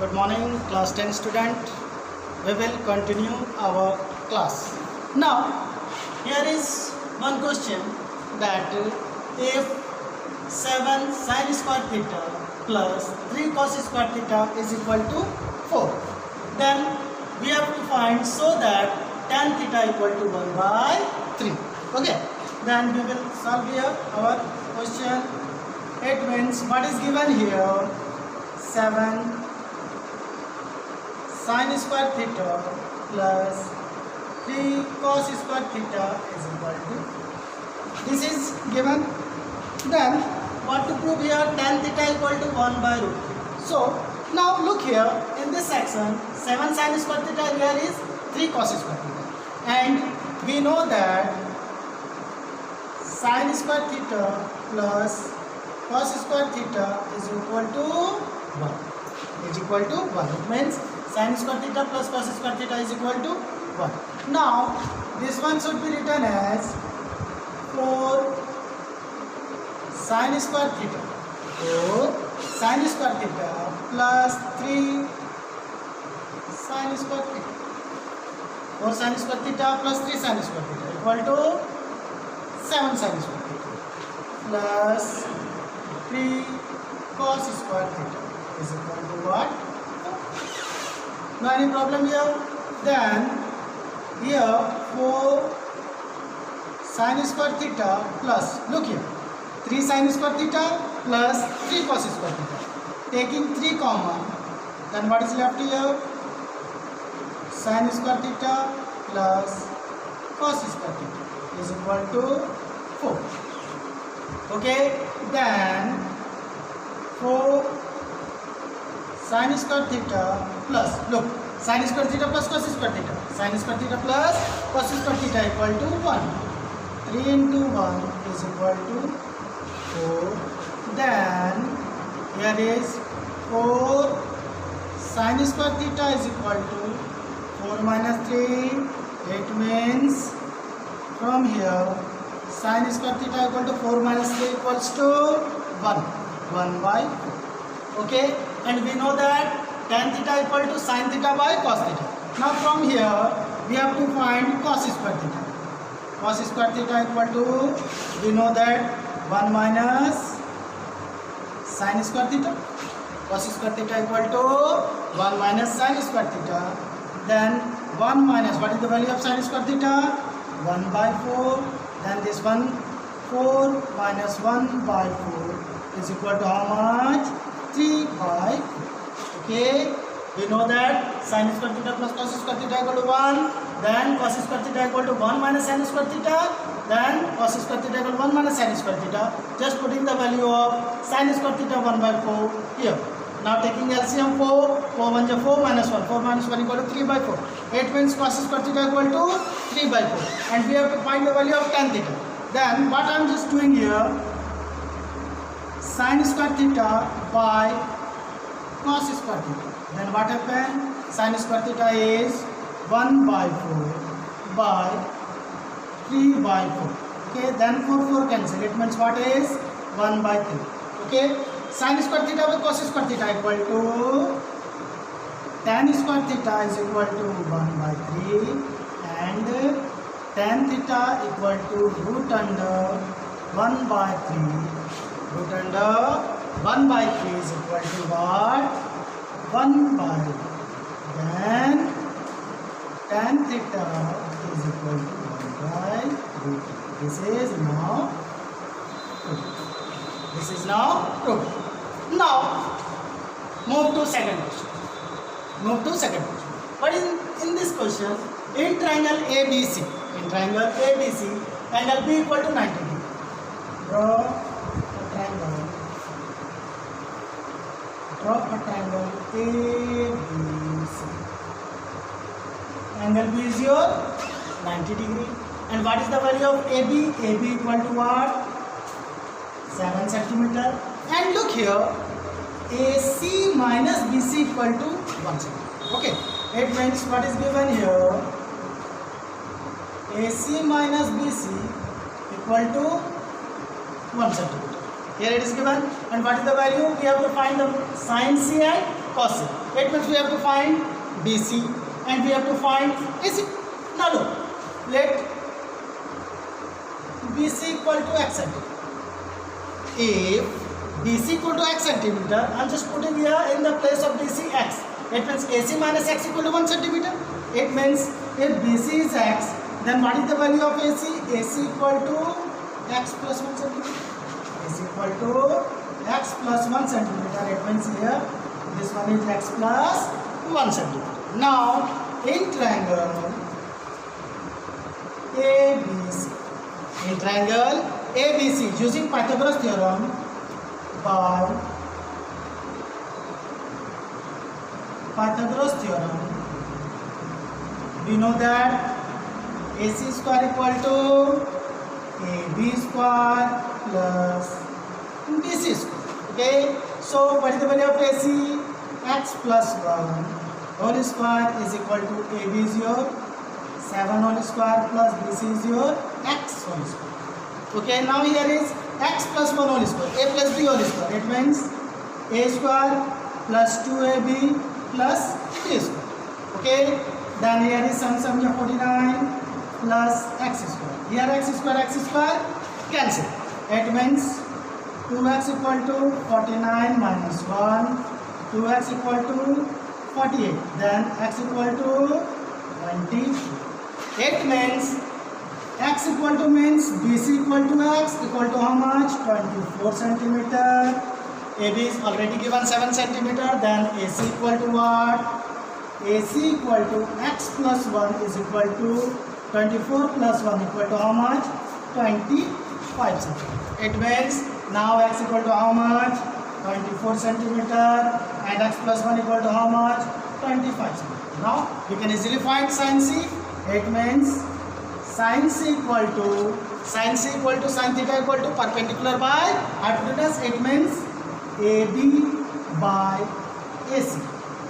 Good morning, class 10 student. We will continue our class. Now, here is one question that if 7 sin square theta plus 3 cos square theta is equal to 4, then we have to find so that tan theta equal to 1 by 3. Okay, then we will solve here our question. It means what is given here, 7 sin square theta plus 3 cos square theta is equal to, this is given. Then what to prove here, tan theta equal to 1 by root 3. So now look here in this section, 7 sin square theta here is 3 cos square theta, and we know that sin square theta plus cos square theta is equal to 1. Is equal to 1. It means sin square theta plus cos square theta is equal to 1. Now this one should be written as 4 sin square theta. 4 sin square theta plus 3 sin square theta. 4 sin square theta plus 3 sin square theta equal to 7 sin square theta plus 3 cos square theta is equal to what? No any problem here? Then here 4 sin square theta plus, look here, 3 sin square theta plus 3 cos square theta. Taking 3 common, then what is left here? Sin square theta plus cos square theta is equal to 4. Okay, then 4 sin square theta plus, look, sin square theta plus cos square theta, sin square theta plus cos square theta equal to 1. 3 into 1 is equal to 4. Then here is 4 sin square theta is equal to 4 minus 3. It means from here sin square theta equal to 4 minus 3 equals to 1. 1 by 4. Okay, and we know that tan theta equal to sin theta by cos theta. Now from here we have to find cos square theta. Cos square theta equal to, we know that 1 minus sin square theta. Cos square theta equal to 1 minus sin square theta. Then 1 minus, what is the value of sin square theta? 1 by 4. Then this one, 4 minus 1 by 4 is equal to how much? 3 by 4. Okay, we know that sin square theta plus cos square theta equal to 1. Then cos square theta equal to 1 minus sin square theta. Then cos square theta equal to 1 minus sin square theta. Just putting the value of sin square theta 1 by 4 here. Now taking LCM 4, 4 1 is 4 minus 1. 4 minus 1 equal to 3 by 4. It means cos square theta equal to 3 by 4. And we have to find the value of tan theta. Then what I am just doing here, sin square theta by cos square theta. Then what happened? Sin square theta is 1 by 4 by 3 by 4. Okay, then 4 cancel. It means what is 1 by 3. Okay, sin square theta by cos square theta equal to tan square theta is equal to 1 by 3 and tan theta equal to root under 1 by 3. Root under 1 by 3 is equal to what? 1 by 3. Then tan theta is equal to 1 by root 3. This is now true. This is now true. Now move to second question. Move to second question. But in this question, in triangle ABC, angle B equal to 90 degree. Draw a triangle ABC. Angle B is your 90 degree. And what is the value of AB? AB equal to what? 7 centimeter. And look here, AC minus BC equal to 1 centimeter. Okay, it means what is given here? AC minus BC equal to 1 centimeter. Here it is given, and what is the value? We have to find the sin C and cos C. It means we have to find BC and we have to find AC. Now look, let BC equal to x centimeter. If BC equal to x centimeter, I am just putting here in the place of BC x. It means AC minus x equal to 1 centimeter. It means if BC is x, then what is the value of AC? AC equal to x plus 1 centimeter. AC equal to x plus 1 centimeter. It means here this one is x plus 1 centimeter. Now in triangle ABC, in triangle ABC using Pythagoras theorem by Pythagoras theorem, we know that AC square equal to AB square plus BC square. Okay, so what is the value of AC? X plus 1 whole square is equal to AB is your 7 whole square plus BC is your x whole square. Okay, now here is x plus 1 whole square, a plus b whole square. It means a square plus 2ab plus b square. Okay, then here is sum here 49 plus x square. Here x square cancel. It means 2x equal to 49 minus 1, 2x equal to 48. Then x equal to 20. It means x equal to means BC equal to x equal to how much? 24 centimeter. AB is already given 7 centimeter. Then AC equal to what? AC equal to x plus 1 is equal to 24 plus 1 equal to how much? 25 centimeter. It means now x equal to how much? 24 centimeter and x plus 1 equal to how much? 25 centimeter. Now you can easily find sin C. It means sin C equal to sin theta equal to perpendicular by hypotenuse. It means AB by AC.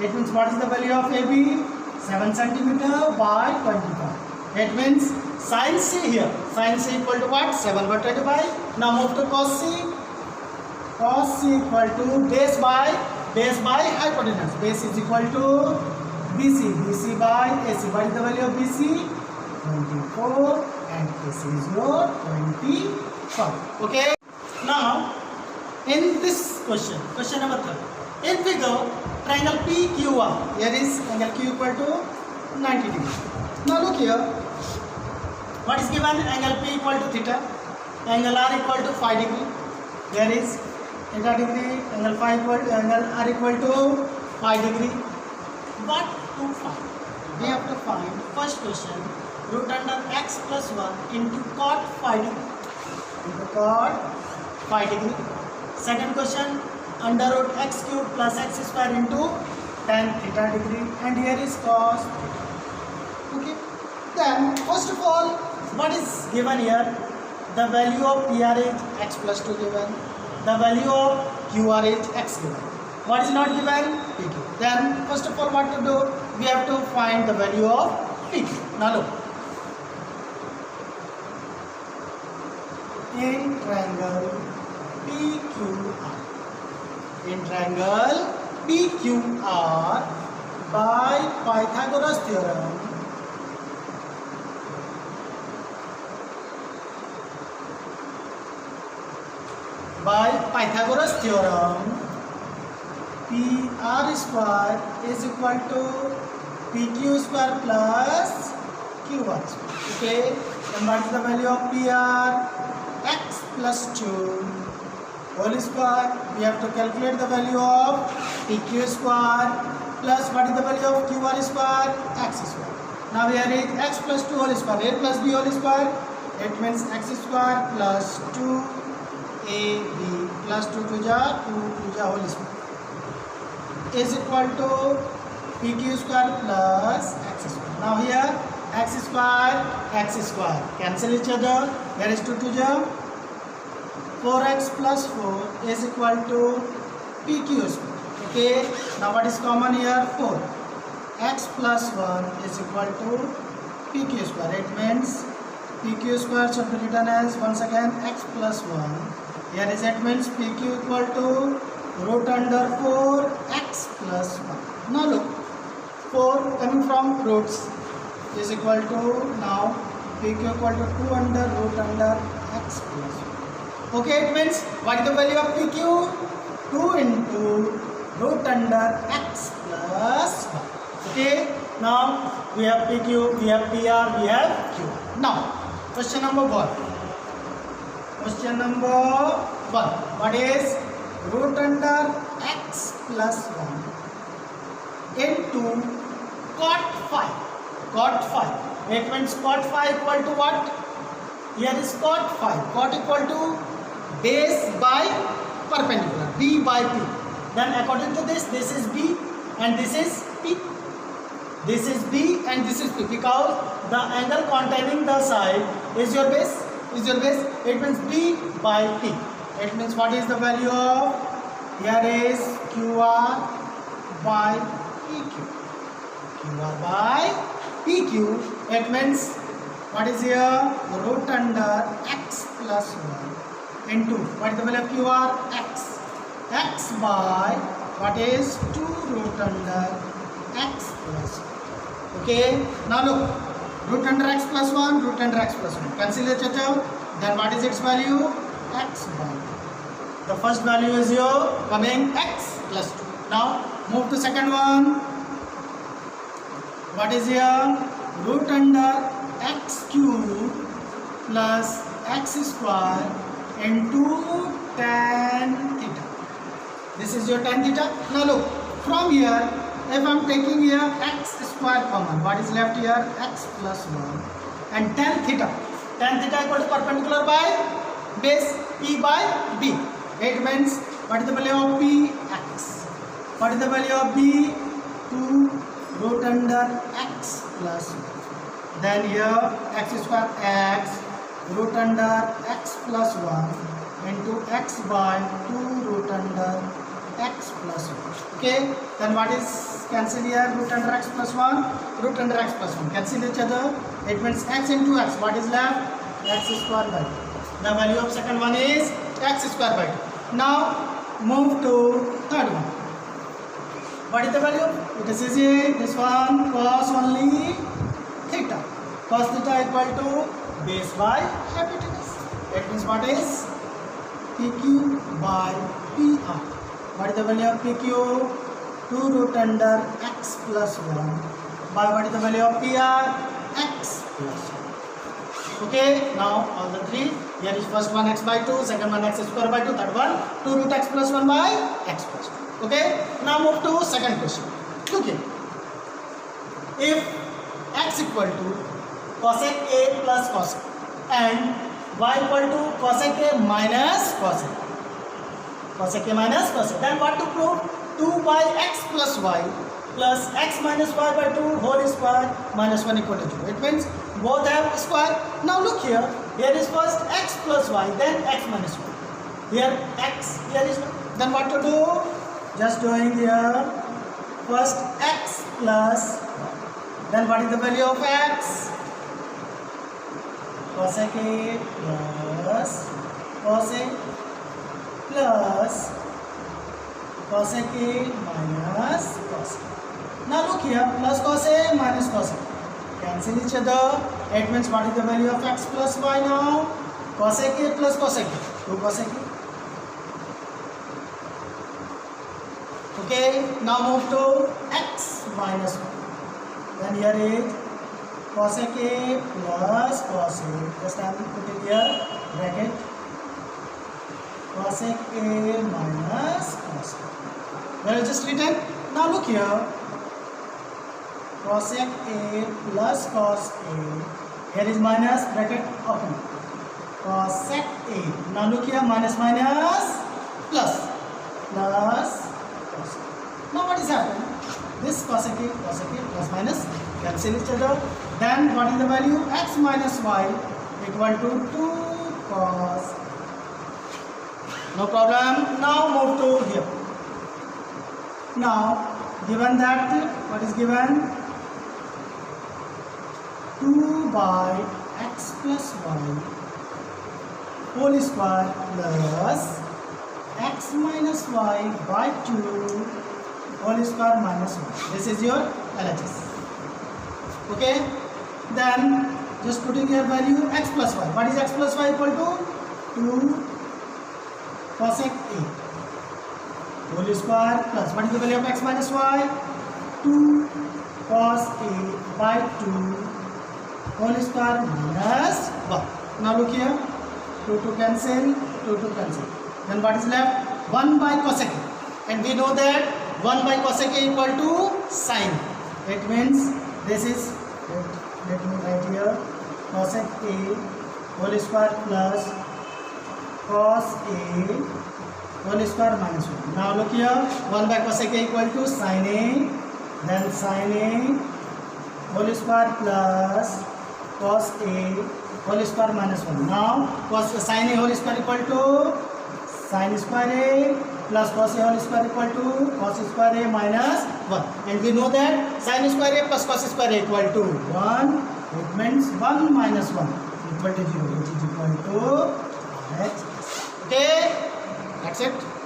It means what is the value of AB? 7 centimeter by 25. It means sin C here. Sin C equal to what? 7 by 25. Now move to cos C. Cos C equal to base by hypotenuse. Base is equal to BC. BC by AC. What is the value of BC? 24 and AC is your 25. Okay. Now in this question number 3, in figure triangle PQR, here is angle Q equal to 90 degrees. Now look here, what is given? Angle P equal to theta, angle R equal to 5 degree. There is theta degree, angle R equal to 5 degree. What to find? We have to find, first question, root under x plus 1 into cot 5 degree. Into cot 5 degree. Second question, under root x cube plus x square into tan theta degree. And here is cos. Okay. Then first of all, what is given here? The value of PR is x plus 2 given. The value of QR is x given. What is not given? PQ. Then first of all, what to do? We have to find the value of PQ. Now look. In triangle PQR. In triangle PQR by Pythagoras theorem. By Pythagoras theorem, PR square is equal to PQ square plus QR square. Okay, and what is the value of PR? X plus 2 whole square. We have to calculate the value of PQ square plus what is the value of QR square? X square. Now here is x plus 2 whole square, a plus b whole square. It means x square plus 2ab plus 2 to the whole square is equal to PQ square plus x square. Now here x square cancel each other. There is 2 to the 4x plus 4 is equal to PQ square. Okay. Now what is common here? 4. X plus 1 is equal to PQ square. It means PQ square should be written as once again x plus 1. Here is it means PQ equal to root under 4 x plus Now look, 4 coming from roots is equal to, now pq equal to 2 under root under x plus 1. Okay, it means what is the value of pq? 2 into root under x plus 1. Okay, now we have pq, we have pr, we have q. Now question number 1. Question number 1. What is root under x plus 1 into cot phi? Cot phi. It means cot phi equal to what? Here is cot phi. Cot equal to base by perpendicular. B by P. Then according to this is B and this is P. This is B and this is P, because the angle containing the side is your base. Is your base. It means B by P. It means what is the value of? Here is QR by PQ. QR by PQ. It means what is here? Root under x plus 1 into what is the value of QR? X. X by what is 2 root under x plus 1. Okay. Now look. Root under x plus 1, root under x plus 1. Cancel each other. Then what is its value? X by 2. The first value is your coming x plus 2. Now move to second one. What is here? Root under x cube plus x square into tan theta. This is your tan theta. Now look, from here, if I am taking here x square common, what is left here? X plus 1 and tan theta. Tan theta equal to perpendicular by base P by B. It means what is the value of P? X. What is the value of B? 2 root under x plus 1. Then here x square x root under x plus 1 into x by 2 root under x plus 1. Okay, then what is cancel here? Root under x plus 1, root under x plus 1. Cancel each other. It means x into x. What is left? X square by 2. The value of second one is x square by 2. Now move to third one. What is the value? It is easy. This one cos only theta. Cos theta equal to base by hypotenuse. It means what is? PQ by PR. What is the value of PQ? 2 root under x plus 1 by what is the value of PR? X plus 1. Okay, now all the three. Here is first one x by 2, second one x square by 2, third one 2 root x plus 1 by x plus 2. Okay, now move to second question. Look here. If x equal to cosec A plus cosec and y equal to cosec A minus cosec. Cosec A minus cosec. Then what to prove? 2 by x plus y plus x minus y by 2 whole square minus 1 equal to 0. It means both have square. Now look here. Here is first x plus y, then x minus y. Here x, here is y. Then what to do? Just doing here. First x plus y. Then what is the value of x? Cosec A plus cosec plus cosec A minus cosec. Now look here, plus cos A minus cos A. Cancel each other. It means what is the value of x plus y now? Cosec A plus cosec A. 2 cosec A. Okay, now move to x minus 1. Then here is cosec A plus cos A. Just I am putting here bracket. Cosec A minus cos A. Well, just written. Now look here. Cosec A plus cos A. Here is minus bracket open. Cosec A. Now look here. Minus minus plus plus cos A. Now what is happening? This cosec A plus minus cancel each other. Then what is the value? X minus y equal to 2 cos. No problem. Now move to here. Now given that what is given? 2 by x plus y whole square plus x minus y by 2 whole whole square minus 1. This is your LHS. Okay, then just putting your value x plus y. What is x plus y equal to? 2 cosec A whole square plus what is the value of x minus y? 2 cos A by 2 whole square minus 1. Now look here, 2 to cancel, 2 to cancel. Then what is left? 1 by cosec A. And we know that 1 by cosec A equal to sine. It means this is, let me write here, cosec A whole square plus cos A whole square minus 1. Now look here, 1 by cosec A equal to sin A, then sin A whole square plus cos A whole square minus 1. Now cos sin A whole square equal to sin square A plus cos A whole square equal to cos square A minus 1. And we know that sin square A plus cos square A equal to 1. It means 1 minus 1 equal to 0, which is equal to LHS. Okay, that's it.